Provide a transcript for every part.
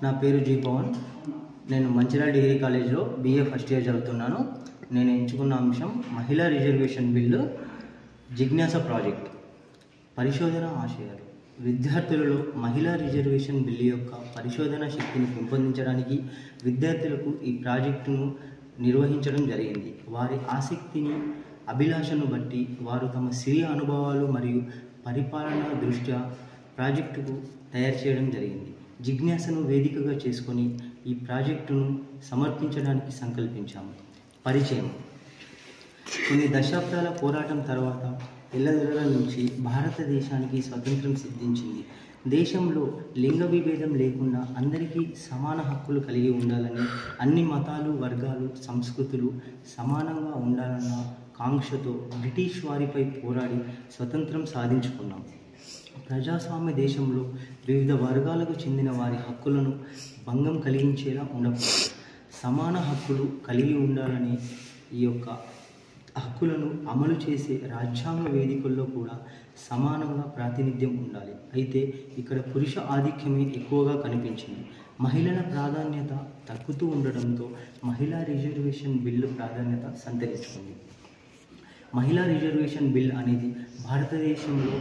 నా పేరు జీ పవన్. నేను మంచిర్యాల డిగ్రీ కాలేజ్లో BA ఫస్ట్ ఇయర్ చదువుతున్నాను. నేను ఎంచుకున్న అంశం మహిళా రిజర్వేషన్ బిల్లు జిజ్ఞాస ప్రాజెక్ట్. పరిశోధన ఆశయాలు. విద్యార్థులలో మహిళా రిజర్వేషన్ బిల్లు యొక్క పరిశోధన శక్తిని పెంపొందించడానికి విద్యార్థులకు ఈ ప్రాజెక్టును నిర్వహించడం జరిగింది. వారి ఆసక్తిని, అభిలాషను బట్టి వారు తమ స్వీయ అనుభవాలు మరియు పరిపాలన దృష్ట్యా ప్రాజెక్టుకు తయారు చేయడం జరిగింది. జిజ్ఞాసను వేదికగా చేసుకొని ఈ ప్రాజెక్టును సమర్పించడానికి సంకల్పించాము. పరిచయం. కొన్ని దశాబ్దాల పోరాటం తర్వాత తెల్లదొరల నుంచి భారతదేశానికి స్వతంత్రం సిద్ధించింది. దేశంలో లింగ విభేదం లేకుండా అందరికీ సమాన హక్కులు కలిగి ఉండాలని, అన్ని మతాలు, వర్గాలు, సంస్కృతులు సమానంగా ఉండాలన్న కాంక్షతో బ్రిటిష్ వారిపై పోరాడి స్వతంత్రం సాధించుకున్నాం. ప్రజాస్వామ్య దేశంలో వివిధ వర్గాలకు చెందిన వారి హక్కులను భంగం కలిగించేలా ఉండకూడదు. సమాన హక్కులు కలిగి ఉండాలని, ఈ యొక్క హక్కులను అమలు చేసే రాజ్యాంగ వేదికల్లో కూడా సమానంగా ప్రాతినిధ్యం ఉండాలి. అయితే ఇక్కడ పురుష ఆధిక్యమే ఎక్కువగా కనిపించింది. మహిళల ప్రాధాన్యత తగ్గుతూ ఉండడంతో మహిళా రిజర్వేషన్ బిల్లు ప్రాధాన్యత సంతరించుకుంది. మహిళా రిజర్వేషన్ బిల్ అనేది భారతదేశంలో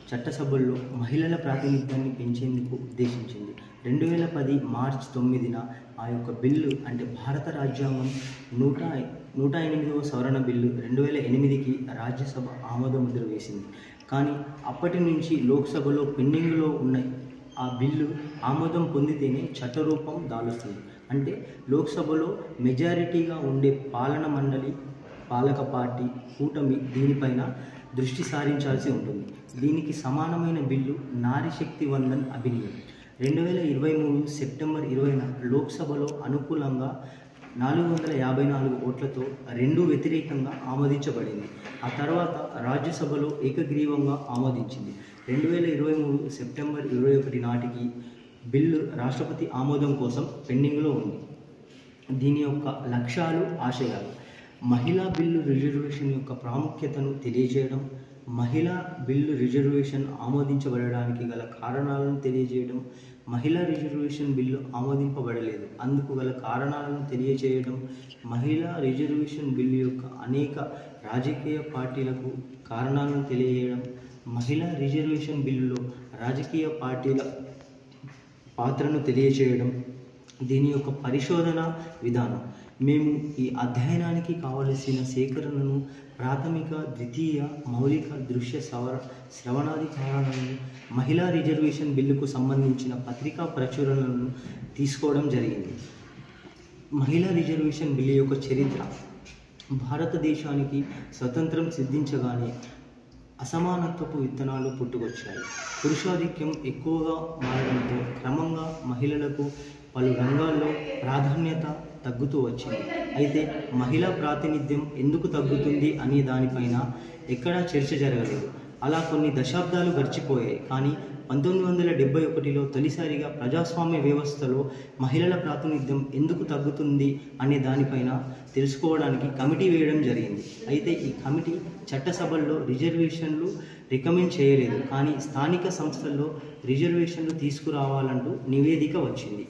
చట్టసభల్లో మహిళల ప్రాతినిధ్యాన్ని పెంచేందుకు ఉద్దేశించింది. 2010 మార్చి 9న ఆ యొక్క బిల్లు, అంటే భారత రాజ్యాంగం 108వ సవరణ బిల్లు 2008కి రాజ్యసభ ఆమోద ముద్ర వేసింది. కానీ అప్పటి నుంచి లోక్సభలో పెండింగ్లో ఉన్న ఆ బిల్లు ఆమోదం పొందితేనే చట్టరూపం దాలుస్తుంది. అంటే లోక్సభలో మెజారిటీగా ఉండే పాలన మండలి, పాలక పార్టీ, కూటమి దీనిపైన దృష్టి సారించాల్సి ఉంటుంది. దీనికి సమానమైన బిల్లు నారీ శక్తి వందన్ అభియాన్ 2023 సెప్టెంబర్ 20న లోక్సభలో అనుకూలంగా 454 ఓట్లతో, 2 వ్యతిరేకంగా ఆమోదించబడింది. ఆ తర్వాత రాజ్యసభలో ఏకగ్రీవంగా ఆమోదించింది. 2023 సెప్టెంబర్ 21 నాటికి బిల్లు రాష్ట్రపతి ఆమోదం కోసం పెండింగ్లో ఉంది. దీని యొక్క లక్ష్యాలు, ఆశయాలు. మహిళా బిల్లు రిజర్వేషన్ యొక్క ప్రాముఖ్యతను తెలియజేయడం, మహిళా బిల్లు రిజర్వేషన్ ఆమోదించబడడానికి గల కారణాలను తెలియజేయడం, మహిళా రిజర్వేషన్ బిల్లు ఆమోదింపబడలేదు, అందుకు గల కారణాలను తెలియజేయడం, మహిళా రిజర్వేషన్ బిల్లు యొక్క అనేక రాజకీయ పార్టీలకు కారణాలను తెలియజేయడం, మహిళా రిజర్వేషన్ బిల్లులో రాజకీయ పార్టీల పాత్రను తెలియజేయడం, దీని యొక్క పరిశోధన విధానం. మేము ఈ అధ్యయనానికి కావలసిన సేకరణను, ప్రాథమిక, ద్వితీయ, మౌలిక, దృశ్య, శ్రవణాధికారాలను, మహిళా రిజర్వేషన్ బిల్లుకు సంబంధించిన పత్రికా ప్రచురణలను తీసుకోవడం జరిగింది. మహిళా రిజర్వేషన్ బిల్లు యొక్క చరిత్ర. భారతదేశానికి స్వతంత్రం సిద్ధించగానే అసమానత్వపు విత్తనాలు పుట్టుకొచ్చాయి. పురుషాధిక్యం ఎక్కువగా మారడంతో క్రమంగా మహిళలకు పలు రంగాల్లో ప్రాధాన్యత తగ్గుతూ వచ్చింది. అయితే మహిళా ప్రాతినిధ్యం ఎందుకు తగ్గుతుంది అనే దానిపైన ఎక్కడా చర్చ జరగలేదు. అలా కొన్ని దశాబ్దాలు గడిచిపోయాయి. కానీ 1971లో తొలిసారిగా ప్రజాస్వామ్య వ్యవస్థలో మహిళల ప్రాతినిధ్యం ఎందుకు తగ్గుతుంది అనే దానిపైన తెలుసుకోవడానికి కమిటీ వేయడం జరిగింది. అయితే ఈ కమిటీ చట్టసభల్లో రిజర్వేషన్లు రికమెండ్ చేయలేదు, కానీ స్థానిక సంస్థల్లో రిజర్వేషన్లు తీసుకురావాలంటూ నివేదిక వచ్చింది.